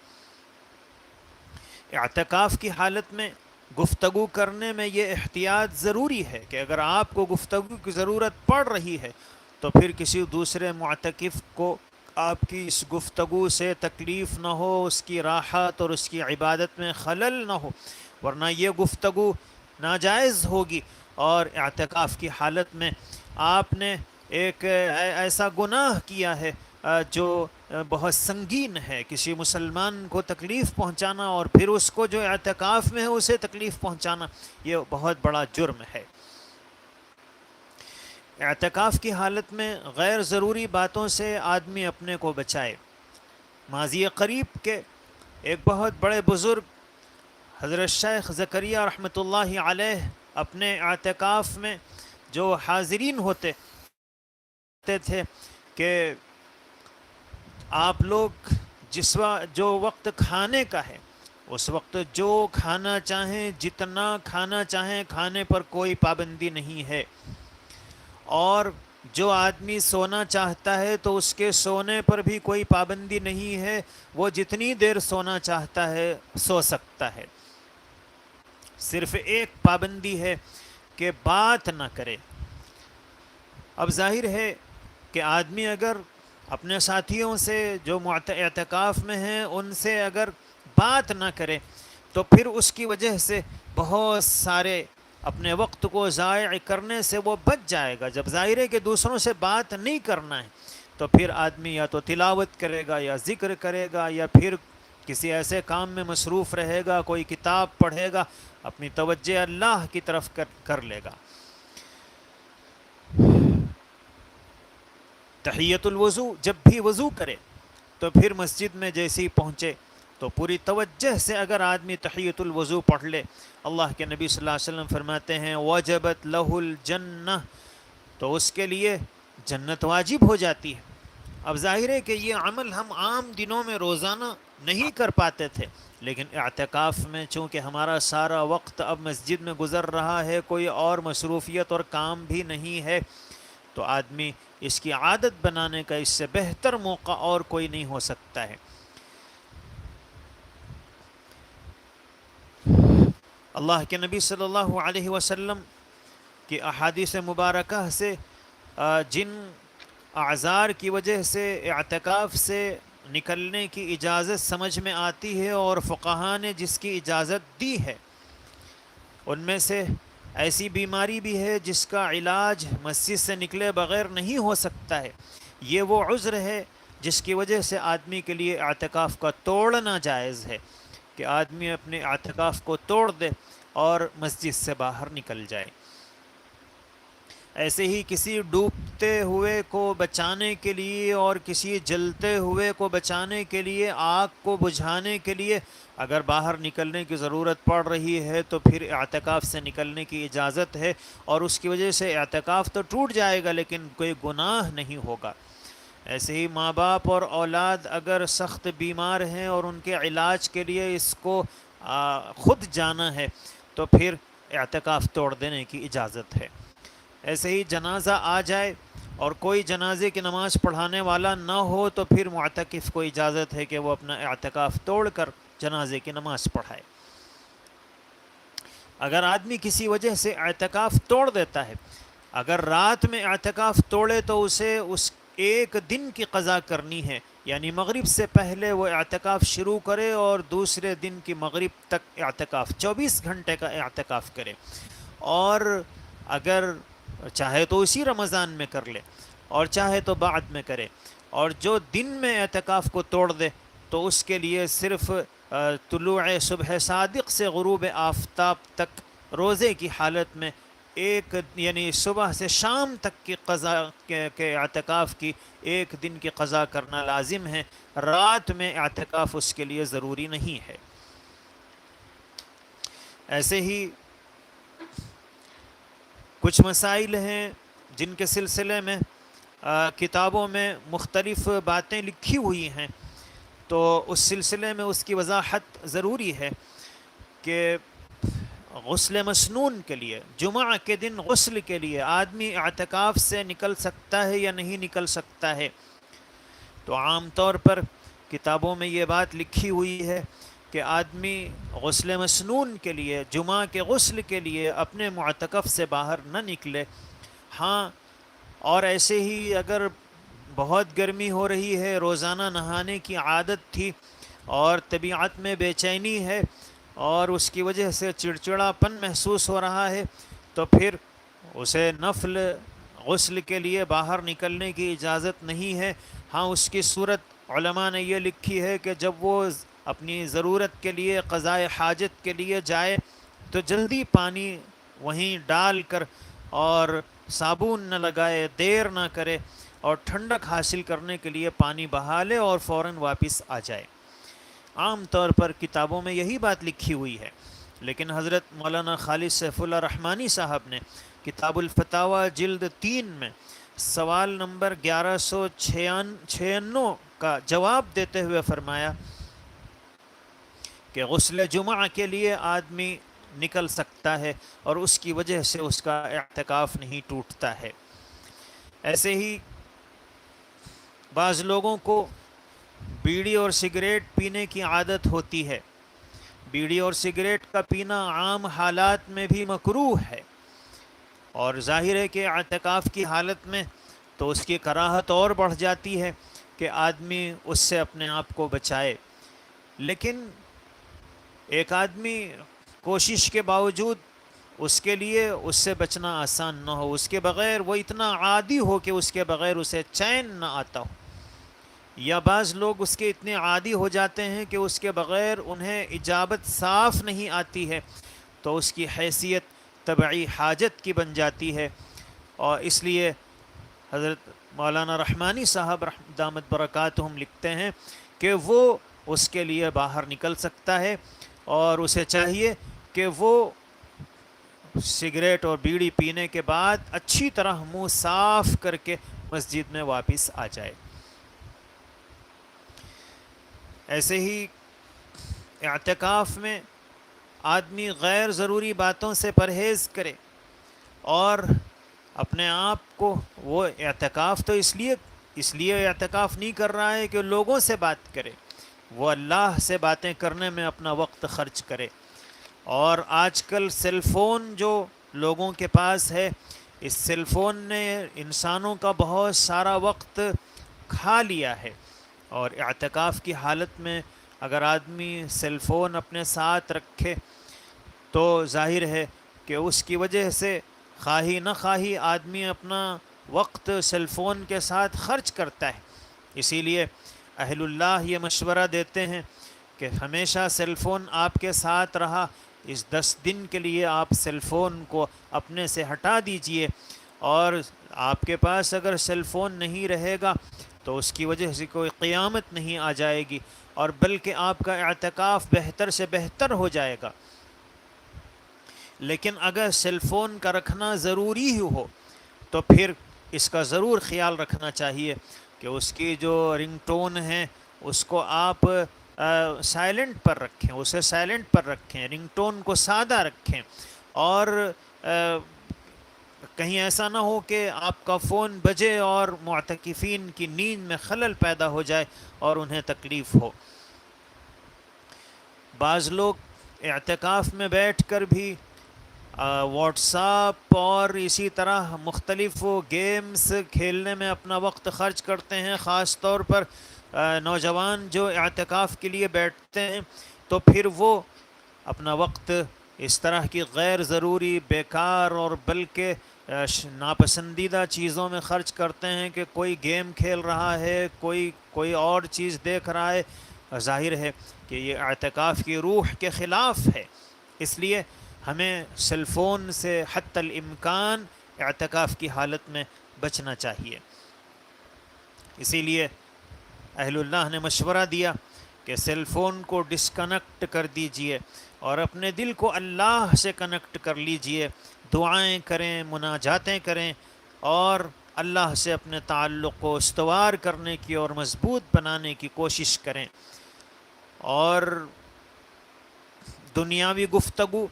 اعتکاف کی حالت میں گفتگو کرنے میں یہ احتیاط ضروری ہے کہ اگر آپ کو گفتگو کی ضرورت پڑ رہی ہے تو پھر کسی دوسرے معتکف کو آپ کی اس گفتگو سے تکلیف نہ ہو، اس کی راحت اور اس کی عبادت میں خلل نہ ہو، ورنہ یہ گفتگو ناجائز ہوگی اور اعتکاف کی حالت میں آپ نے ایک ایسا گناہ کیا ہے جو بہت سنگین ہے۔ کسی مسلمان کو تکلیف پہنچانا اور پھر اس کو جو اعتکاف میں ہے اسے تکلیف پہنچانا، یہ بہت بڑا جرم ہے۔ اعتکاف کی حالت میں غیر ضروری باتوں سے آدمی اپنے کو بچائے۔ ماضی قریب کے ایک بہت بڑے بزرگ حضرت شیخ زکریا رحمۃ اللہ علیہ اپنے اعتکاف میں جو حاضرین ہوتے تھے کہ آپ لوگ جو وقت کھانے کا ہے اس وقت جو کھانا چاہیں، جتنا کھانا چاہیں، کھانے پر کوئی پابندی نہیں ہے، اور جو آدمی سونا چاہتا ہے تو اس کے سونے پر بھی کوئی پابندی نہیں ہے، وہ جتنی دیر سونا چاہتا ہے سو سکتا ہے۔ صرف ایک پابندی ہے کہ بات نہ کرے۔ اب ظاہر ہے کہ آدمی اگر اپنے ساتھیوں سے جو اعتکاف میں ہیں ان سے اگر بات نہ کرے تو پھر اس کی وجہ سے بہت سارے اپنے وقت کو ضائع کرنے سے وہ بچ جائے گا۔ جب ظاہر ہے کہ دوسروں سے بات نہیں کرنا ہے تو پھر آدمی یا تو تلاوت کرے گا یا ذکر کرے گا یا پھر کسی ایسے کام میں مصروف رہے گا، کوئی کتاب پڑھے گا، اپنی توجہ اللہ کی طرف کر لے گا۔ تحیۃ الوضو، جب بھی وضو کرے تو پھر مسجد میں جیسے ہی پہنچے تو پوری توجہ سے اگر آدمی تحیۃ الوضو پڑھ لے، اللہ کے نبی صلی اللہ علیہ وسلم فرماتے ہیں وجبت لہ الجنہ، تو اس کے لیے جنت واجب ہو جاتی ہے۔ اب ظاہر ہے کہ یہ عمل ہم عام دنوں میں روزانہ نہیں کر پاتے تھے، لیکن اعتکاف میں چونکہ ہمارا سارا وقت اب مسجد میں گزر رہا ہے، کوئی اور مصروفیت اور کام بھی نہیں ہے، تو آدمی اس کی عادت بنانے کا اس سے بہتر موقع اور کوئی نہیں ہو سکتا ہے۔ اللہ کے نبی صلی اللہ علیہ وسلم کی احادیث مبارکہ سے جن اعذار کی وجہ سے اعتکاف سے نکلنے کی اجازت سمجھ میں آتی ہے اور فقہاء نے جس کی اجازت دی ہے، ان میں سے ایسی بیماری بھی ہے جس کا علاج مسجد سے نکلے بغیر نہیں ہو سکتا ہے۔ یہ وہ عذر ہے جس کی وجہ سے آدمی کے لیے اعتکاف کا توڑنا جائز ہے کہ آدمی اپنے اعتکاف کو توڑ دے اور مسجد سے باہر نکل جائے۔ ایسے ہی کسی ڈوبتے ہوئے کو بچانے کے لیے اور کسی جلتے ہوئے کو بچانے کے لیے، آگ کو بجھانے کے لیے اگر باہر نکلنے کی ضرورت پڑ رہی ہے تو پھر اعتکاف سے نکلنے کی اجازت ہے، اور اس کی وجہ سے اعتکاف تو ٹوٹ جائے گا لیکن کوئی گناہ نہیں ہوگا۔ ایسے ہی ماں باپ اور اولاد اگر سخت بیمار ہیں اور ان کے علاج کے لیے اس کو خود جانا ہے تو پھر اعتکاف توڑ دینے کی اجازت ہے۔ ایسے ہی جنازہ آ جائے اور کوئی جنازے کی نماز پڑھانے والا نہ ہو تو پھر معتکف کو اجازت ہے کہ وہ اپنا اعتکاف توڑ کر جنازے کی نماز پڑھائے۔ اگر آدمی کسی وجہ سے اعتکاف توڑ دیتا ہے، اگر رات میں اعتکاف توڑے تو اسے اس ایک دن کی قضا کرنی ہے، یعنی مغرب سے پہلے وہ اعتکاف شروع کرے اور دوسرے دن کی مغرب تک اعتکاف 24 گھنٹے کا اعتکاف کرے، اور اگر چاہے تو اسی رمضان میں کر لے اور چاہے تو بعد میں کرے، اور جو دن میں اعتکاف کو توڑ دے تو اس کے لیے صرف طلوع صبح صادق سے غروب آفتاب تک روزے کی حالت میں ایک یعنی صبح سے شام تک کی قضا کے اعتکاف کی ایک دن کی قضا کرنا لازم ہے، رات میں اعتکاف اس کے لیے ضروری نہیں ہے۔ ایسے ہی کچھ مسائل ہیں جن کے سلسلے میں کتابوں میں مختلف باتیں لکھی ہوئی ہیں، تو اس سلسلے میں اس کی وضاحت ضروری ہے کہ غسل مسنون کے لیے، جمعہ کے دن غسل کے لیے آدمی اعتکاف سے نکل سکتا ہے یا نہیں نکل سکتا ہے۔ تو عام طور پر کتابوں میں یہ بات لکھی ہوئی ہے کہ آدمی غسل مسنون کے لیے، جمعہ کے غسل کے لیے اپنے معتکف سے باہر نہ نکلے۔ ہاں، اور ایسے ہی اگر بہت گرمی ہو رہی ہے، روزانہ نہانے کی عادت تھی اور طبیعت میں بے چینی ہے اور اس کی وجہ سے چڑچڑاپن محسوس ہو رہا ہے، تو پھر اسے نفل غسل کے لیے باہر نکلنے کی اجازت نہیں ہے۔ ہاں، اس کی صورت علماء نے یہ لکھی ہے کہ جب وہ اپنی ضرورت کے لیے، قضاء حاجت کے لیے جائے تو جلدی پانی وہیں ڈال کر اور صابن نہ لگائے، دیر نہ کرے اور ٹھنڈک حاصل کرنے کے لیے پانی بہا لے اور فوراً واپس آ جائے۔ عام طور پر کتابوں میں یہی بات لکھی ہوئی ہے، لیکن حضرت مولانا خالد سیف اللہ رحمانی صاحب نے کتاب الفتاوی جلد 3 میں سوال نمبر 1196 کا جواب دیتے ہوئے فرمایا کہ غسل جمعہ کے لیے آدمی نکل سکتا ہے اور اس کی وجہ سے اس کا اعتکاف نہیں ٹوٹتا ہے۔ ایسے ہی بعض لوگوں کو بیڑی اور سگریٹ پینے کی عادت ہوتی ہے۔ بیڑی اور سگریٹ کا پینا عام حالات میں بھی مکروہ ہے، اور ظاہر ہے کہ اعتکاف کی حالت میں تو اس کی کراہت اور بڑھ جاتی ہے کہ آدمی اس سے اپنے آپ کو بچائے۔ لیکن ایک آدمی کوشش کے باوجود اس کے لیے اس سے بچنا آسان نہ ہو، اس کے بغیر وہ اتنا عادی ہو کہ اس کے بغیر اسے چین نہ آتا ہو، یا بعض لوگ اس کے اتنے عادی ہو جاتے ہیں کہ اس کے بغیر انہیں اجابت صاف نہیں آتی ہے، تو اس کی حیثیت طبعی حاجت کی بن جاتی ہے۔ اور اس لیے حضرت مولانا رحمانی صاحب دامت برکاتہم لکھتے ہیں کہ وہ اس کے لیے باہر نکل سکتا ہے، اور اسے چاہیے کہ وہ سگریٹ اور بیڑی پینے کے بعد اچھی طرح منہ صاف کر کے مسجد میں واپس آ جائے۔ ایسے ہی اعتکاف میں آدمی غیر ضروری باتوں سے پرہیز کرے، اور اپنے آپ کو، وہ اعتکاف تو اس لیے اعتکاف نہیں کر رہا ہے کہ لوگوں سے بات کرے، وہ اللہ سے باتیں کرنے میں اپنا وقت خرچ کرے۔ اور آج کل سیل فون جو لوگوں کے پاس ہے، اس سیل فون نے انسانوں کا بہت سارا وقت کھا لیا ہے، اور اعتکاف کی حالت میں اگر آدمی سیل فون اپنے ساتھ رکھے تو ظاہر ہے کہ اس کی وجہ سے خواہی نہ خواہی آدمی اپنا وقت سیل فون کے ساتھ خرچ کرتا ہے۔ اسی لیے اہل اللہ یہ مشورہ دیتے ہیں کہ ہمیشہ سیل فون آپ کے ساتھ رہا، اس 10 دن کے لیے آپ سیل فون کو اپنے سے ہٹا دیجئے، اور آپ کے پاس اگر سیل فون نہیں رہے گا تو اس کی وجہ سے کوئی قیامت نہیں آ جائے گی، اور بلکہ آپ کا اعتکاف بہتر سے بہتر ہو جائے گا۔ لیکن اگر سیل فون کا رکھنا ضروری ہی ہو تو پھر اس کا ضرور خیال رکھنا چاہیے کہ اس کی جو رنگ ٹون ہے اس کو آپ سائلنٹ پر رکھیں، اسے سائلنٹ پر رکھیں، رنگ ٹون کو سادہ رکھیں، اور کہیں ایسا نہ ہو کہ آپ کا فون بجے اور معتکفین کی نیند میں خلل پیدا ہو جائے اور انہیں تکلیف ہو۔ بعض لوگ اعتکاف میں بیٹھ کر بھی واٹس ایپ اور اسی طرح مختلف گیمز کھیلنے میں اپنا وقت خرچ کرتے ہیں، خاص طور پر نوجوان جو اعتکاف کے لیے بیٹھتے ہیں تو پھر وہ اپنا وقت اس طرح کی غیر ضروری، بیکار اور بلکہ ناپسندیدہ چیزوں میں خرچ کرتے ہیں کہ کوئی گیم کھیل رہا ہے، کوئی اور چیز دیکھ رہا ہے، ظاہر ہے کہ یہ اعتکاف کی روح کے خلاف ہے۔ اس لیے ہمیں سیل فون سے حتی الامکان اعتکاف کی حالت میں بچنا چاہیے۔ اسی لیے اہل اللہ نے مشورہ دیا کہ سیل فون کو ڈسکنیکٹ کر دیجئے اور اپنے دل کو اللہ سے کنیکٹ کر لیجئے، دعائیں کریں، مناجاتیں کریں اور اللہ سے اپنے تعلق کو استوار کرنے کی اور مضبوط بنانے کی کوشش کریں۔ اور دنیاوی گفتگو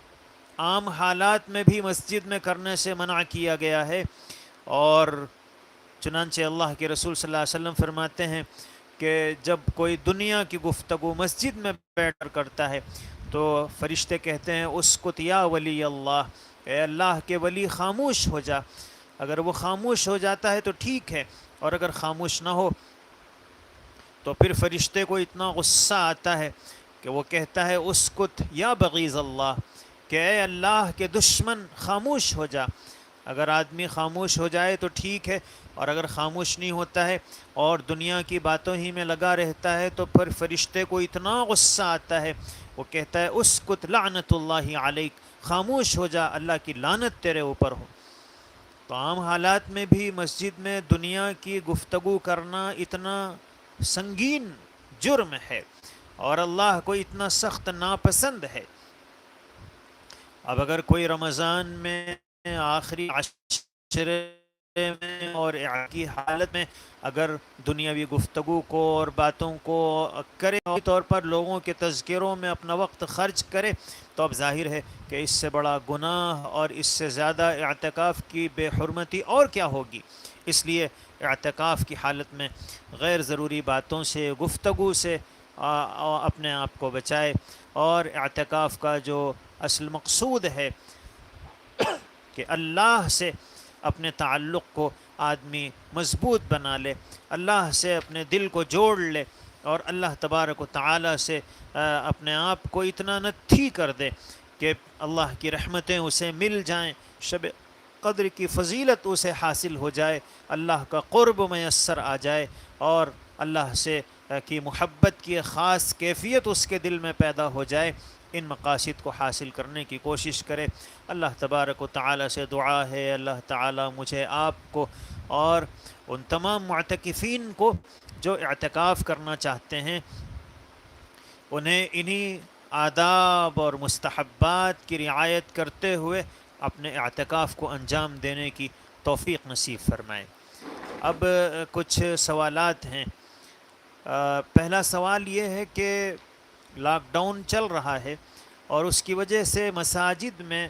عام حالات میں بھی مسجد میں کرنے سے منع کیا گیا ہے، اور چنانچہ اللہ کے رسول صلی اللہ علیہ وسلم فرماتے ہیں کہ جب کوئی دنیا کی گفتگو مسجد میں بیٹھ کر کرتا ہے تو فرشتے کہتے ہیں اسکت یا ولی اللہ، اے اللہ کے ولی خاموش ہو جا۔ اگر وہ خاموش ہو جاتا ہے تو ٹھیک ہے، اور اگر خاموش نہ ہو تو پھر فرشتے کو اتنا غصہ آتا ہے کہ وہ کہتا ہے اسکت یا بغیض اللہ، کہ اے اللہ کے دشمن خاموش ہو جا۔ اگر آدمی خاموش ہو جائے تو ٹھیک ہے، اور اگر خاموش نہیں ہوتا ہے اور دنیا کی باتوں ہی میں لگا رہتا ہے تو پھر فرشتے کو اتنا غصہ آتا ہے، وہ کہتا ہے اسکت لعنت اللہ علیک، خاموش ہو جا، اللہ کی لعنت تیرے اوپر ہو۔ تو عام حالات میں بھی مسجد میں دنیا کی گفتگو کرنا اتنا سنگین جرم ہے اور اللہ کو اتنا سخت ناپسند ہے۔ اب اگر کوئی رمضان میں آخری عشرے میں اور کی حالت میں اگر دنیاوی گفتگو کو اور باتوں کو کرے، طور پر لوگوں کے تذکروں میں اپنا وقت خرچ کرے، تو اب ظاہر ہے کہ اس سے بڑا گناہ اور اس سے زیادہ اعتکاف کی بے حرمتی اور کیا ہوگی۔ اس لیے اعتکاف کی حالت میں غیر ضروری باتوں سے، گفتگو سے اپنے آپ کو بچائے، اور اعتکاف کا جو اصل مقصود ہے کہ اللہ سے اپنے تعلق کو آدمی مضبوط بنا لے، اللہ سے اپنے دل کو جوڑ لے، اور اللہ تبارک و تعالی سے اپنے آپ کو اتنا نتھی کر دے کہ اللہ کی رحمتیں اسے مل جائیں، شب قدر کی فضیلت اسے حاصل ہو جائے، اللہ کا قرب میسر آ جائے، اور اللہ سے کی محبت کی خاص کیفیت اس کے دل میں پیدا ہو جائے۔ ان مقاصد کو حاصل کرنے کی کوشش کرے۔ اللہ تبارک و تعالی سے دعا ہے اللہ تعالی مجھے، آپ کو اور ان تمام معتکفین کو جو اعتکاف کرنا چاہتے ہیں، انہیں انہی آداب اور مستحبات کی رعایت کرتے ہوئے اپنے اعتکاف کو انجام دینے کی توفیق نصیب فرمائے۔ اب کچھ سوالات ہیں۔ پہلا سوال یہ ہے کہ لاک ڈاؤن چل رہا ہے اور اس کی وجہ سے مساجد میں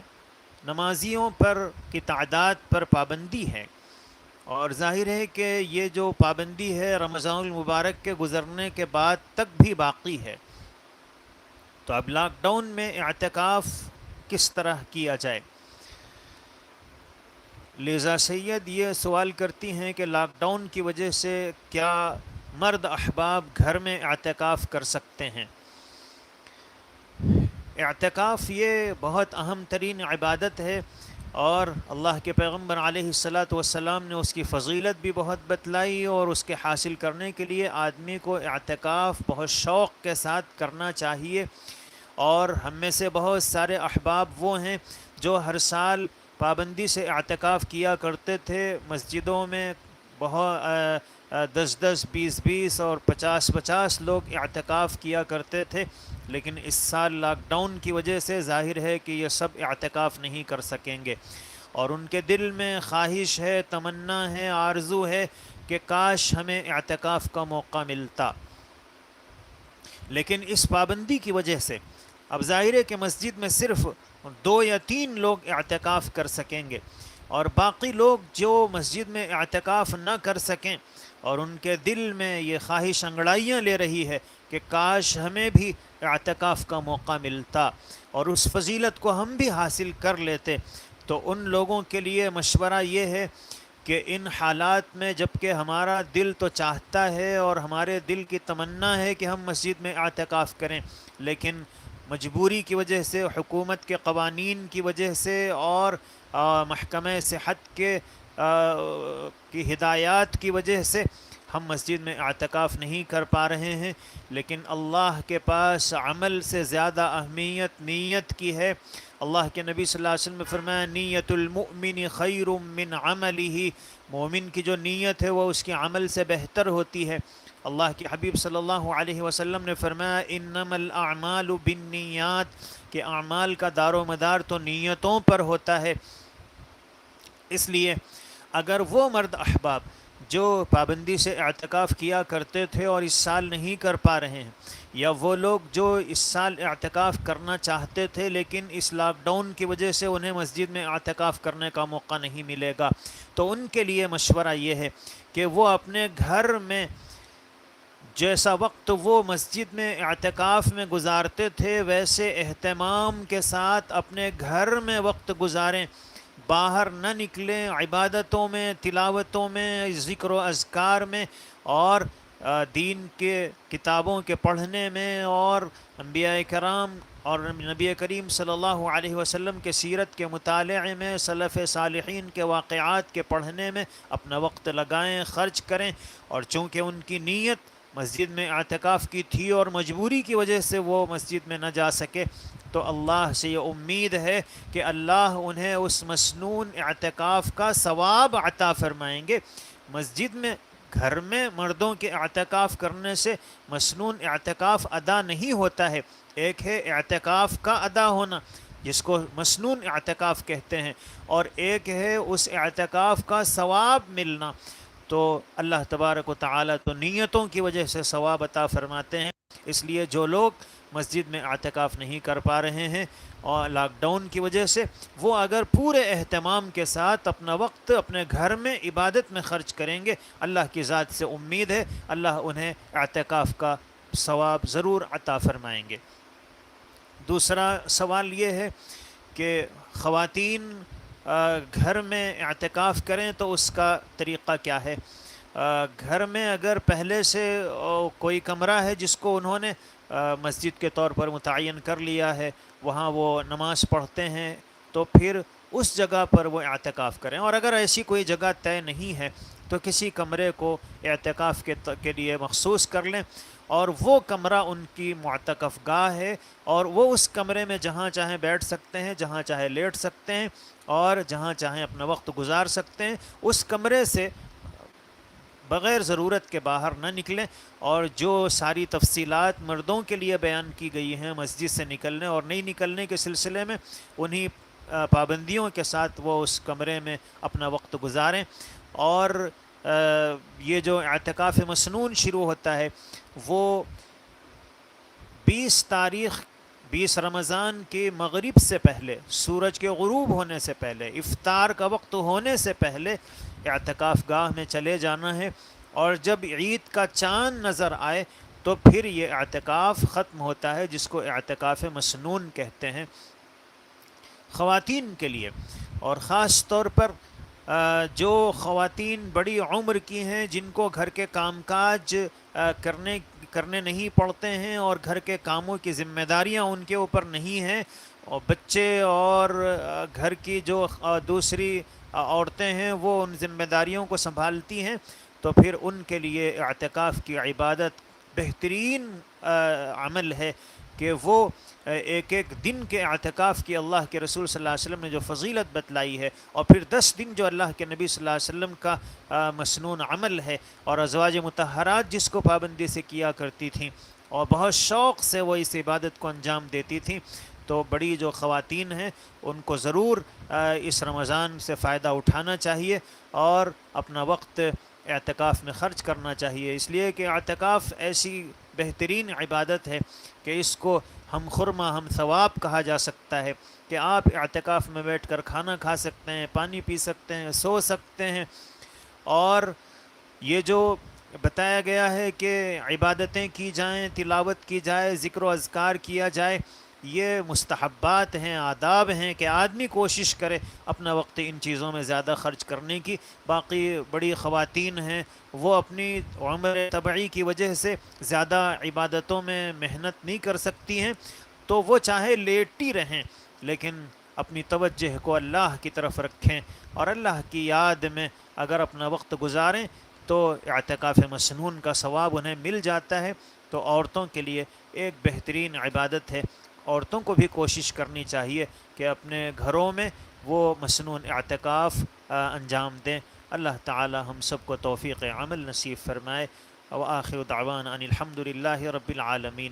نمازیوں پر کی تعداد پر پابندی ہے، اور ظاہر ہے کہ یہ جو پابندی ہے رمضان المبارک کے گزرنے کے بعد تک بھی باقی ہے۔ تو اب لاک ڈاؤن میں اعتکاف کس طرح کیا جائے؟ لیزا سید یہ سوال کرتی ہیں کہ لاک ڈاؤن کی وجہ سے کیا مرد احباب گھر میں اعتکاف کر سکتے ہیں؟ اعتکاف یہ بہت اہم ترین عبادت ہے، اور اللہ کے پیغمبر علیہ الصلاۃ والسلام نے اس کی فضیلت بھی بہت بتلائی، اور اس کے حاصل کرنے کے لیے آدمی کو اعتکاف بہت شوق کے ساتھ کرنا چاہیے۔ اور ہم میں سے بہت سارے احباب وہ ہیں جو ہر سال پابندی سے اعتکاف کیا کرتے تھے، مسجدوں میں بہت 10 20 اور 50 لوگ اعتکاف کیا کرتے تھے، لیکن اس سال لاک ڈاؤن کی وجہ سے ظاہر ہے کہ یہ سب اعتکاف نہیں کر سکیں گے، اور ان کے دل میں خواہش ہے، تمنا ہے، آرزو ہے کہ کاش ہمیں اعتکاف کا موقع ملتا، لیکن اس پابندی کی وجہ سے اب ظاہر ہے کہ مسجد میں صرف 2 یا 3 لوگ اعتکاف کر سکیں گے، اور باقی لوگ جو مسجد میں اعتکاف نہ کر سکیں اور ان کے دل میں یہ خواہش انگڑائیاں لے رہی ہے کہ کاش ہمیں بھی اعتکاف کا موقع ملتا اور اس فضیلت کو ہم بھی حاصل کر لیتے، تو ان لوگوں کے لیے مشورہ یہ ہے کہ ان حالات میں جب کہ ہمارا دل تو چاہتا ہے اور ہمارے دل کی تمنا ہے کہ ہم مسجد میں اعتکاف کریں، لیکن مجبوری کی وجہ سے، حکومت کے قوانین کی وجہ سے، اور محکمہ صحت کے کی ہدایات کی وجہ سے ہم مسجد میں اعتکاف نہیں کر پا رہے ہیں، لیکن اللہ کے پاس عمل سے زیادہ اہمیت نیت کی ہے۔ اللہ کے نبی صلی اللہ علیہ وسلم نے فرمایا نیت المؤمن خیر من عملہ، مومن کی جو نیت ہے وہ اس کے عمل سے بہتر ہوتی ہے۔ اللہ کے حبیب صلی اللہ علیہ وسلم نے فرمایا انما الاعمال بالنیات، کہ اعمال کا دار و مدار تو نیتوں پر ہوتا ہے۔ اس لیے اگر وہ مرد احباب جو پابندی سے اعتکاف کیا کرتے تھے اور اس سال نہیں کر پا رہے ہیں، یا وہ لوگ جو اس سال اعتکاف کرنا چاہتے تھے لیکن اس لاک ڈاؤن کی وجہ سے انہیں مسجد میں اعتکاف کرنے کا موقع نہیں ملے گا، تو ان کے لیے مشورہ یہ ہے کہ وہ اپنے گھر میں جیسا وقت وہ مسجد میں اعتکاف میں گزارتے تھے ویسے اہتمام کے ساتھ اپنے گھر میں وقت گزاریں، باہر نہ نکلیں، عبادتوں میں، تلاوتوں میں، ذکر و اذکار میں، اور دین کے کتابوں کے پڑھنے میں، اور انبیاء کرام اور نبی کریم صلی اللہ علیہ وسلم کے سیرت کے مطالعے میں، سلف صالحین کے واقعات کے پڑھنے میں اپنا وقت لگائیں، خرچ کریں۔ اور چونکہ ان کی نیت مسجد میں اعتکاف کی تھی اور مجبوری کی وجہ سے وہ مسجد میں نہ جا سکے، تو اللہ سے یہ امید ہے کہ اللہ انہیں اس مسنون اعتکاف کا ثواب عطا فرمائیں گے۔ مسجد میں، گھر میں مردوں کے اعتکاف کرنے سے مسنون اعتکاف ادا نہیں ہوتا ہے۔ ایک ہے اعتکاف کا ادا ہونا جس کو مسنون اعتکاف کہتے ہیں، اور ایک ہے اس اعتکاف کا ثواب ملنا۔ تو اللہ تبارک و تعالیٰ تو نیتوں کی وجہ سے ثواب عطا فرماتے ہیں، اس لیے جو لوگ مسجد میں اعتکاف نہیں کر پا رہے ہیں اور لاک ڈاؤن کی وجہ سے، وہ اگر پورے اہتمام کے ساتھ اپنا وقت اپنے گھر میں عبادت میں خرچ کریں گے، اللہ کی ذات سے امید ہے اللہ انہیں اعتکاف کا ثواب ضرور عطا فرمائیں گے۔ دوسرا سوال یہ ہے کہ خواتین گھر میں اعتکاف کریں تو اس کا طریقہ کیا ہے؟ گھر میں اگر پہلے سے کوئی کمرہ ہے جس کو انہوں نے مسجد کے طور پر متعین کر لیا ہے، وہاں وہ نماز پڑھتے ہیں، تو پھر اس جگہ پر وہ اعتکاف کریں۔ اور اگر ایسی کوئی جگہ طے نہیں ہے تو کسی کمرے کو اعتکاف کے لیے مخصوص کر لیں، اور وہ کمرہ ان کی معتکف گاہ ہے، اور وہ اس کمرے میں جہاں چاہیں بیٹھ سکتے ہیں، جہاں چاہیں لیٹ سکتے ہیں، اور جہاں چاہیں اپنا وقت گزار سکتے ہیں۔ اس کمرے سے بغیر ضرورت کے باہر نہ نکلیں، اور جو ساری تفصیلات مردوں کے لیے بیان کی گئی ہیں مسجد سے نکلنے اور نہیں نکلنے کے سلسلے میں، انہی پابندیوں کے ساتھ وہ اس کمرے میں اپنا وقت گزاریں۔ اور یہ جو اعتکاف مسنون شروع ہوتا ہے وہ 20 رمضان کے مغرب سے پہلے، سورج کے غروب ہونے سے پہلے، افطار کا وقت ہونے سے پہلے اعتکاف گاہ میں چلے جانا ہے، اور جب عید کا چاند نظر آئے تو پھر یہ اعتکاف ختم ہوتا ہے، جس کو اعتکاف مسنون کہتے ہیں۔ خواتین کے لیے، اور خاص طور پر جو خواتین بڑی عمر کی ہیں، جن کو گھر کے کام کاج کرنے نہیں پڑتے ہیں اور گھر کے کاموں کی ذمہ داریاں ان کے اوپر نہیں ہیں، اور بچے اور گھر کی جو دوسری عورتیں ہیں وہ ان ذمہ داریوں کو سنبھالتی ہیں، تو پھر ان کے لیے اعتکاف کی عبادت بہترین عمل ہے کہ وہ ایک دن کے اعتکاف کی اللہ کے رسول صلی اللہ علیہ وسلم نے جو فضیلت بتلائی ہے، اور پھر 10 دن جو اللہ کے نبی صلی اللہ علیہ وسلم کا مسنون عمل ہے، اور ازواج مطہرات جس کو پابندی سے کیا کرتی تھیں اور بہت شوق سے وہ اس عبادت کو انجام دیتی تھیں، تو بڑی جو خواتین ہیں ان کو ضرور اس رمضان سے فائدہ اٹھانا چاہیے اور اپنا وقت اعتکاف میں خرچ کرنا چاہیے، اس لیے کہ اعتکاف ایسی بہترین عبادت ہے کہ اس کو ہم خرما ہم ثواب کہا جا سکتا ہے، کہ آپ اعتکاف میں بیٹھ کر کھانا کھا سکتے ہیں، پانی پی سکتے ہیں، سو سکتے ہیں، اور یہ جو بتایا گیا ہے کہ عبادتیں کی جائیں، تلاوت کی جائے، ذکر و اذکار کیا جائے، یہ مستحبات ہیں، آداب ہیں کہ آدمی کوشش کرے اپنا وقت ان چیزوں میں زیادہ خرچ کرنے کی۔ باقی بڑی خواتین ہیں وہ اپنی عمر طبعی کی وجہ سے زیادہ عبادتوں میں محنت نہیں کر سکتی ہیں، تو وہ چاہے لیٹی رہیں لیکن اپنی توجہ کو اللہ کی طرف رکھیں اور اللہ کی یاد میں اگر اپنا وقت گزاریں تو اعتکاف مسنون کا ثواب انہیں مل جاتا ہے۔ تو عورتوں کے لیے ایک بہترین عبادت ہے، عورتوں کو بھی کوشش کرنی چاہیے کہ اپنے گھروں میں وہ مسنون اعتکاف انجام دیں۔ اللہ تعالی ہم سب کو توفیق عمل نصیب فرمائے۔ وآخر دعوانا ان الحمد للہ رب العالمین۔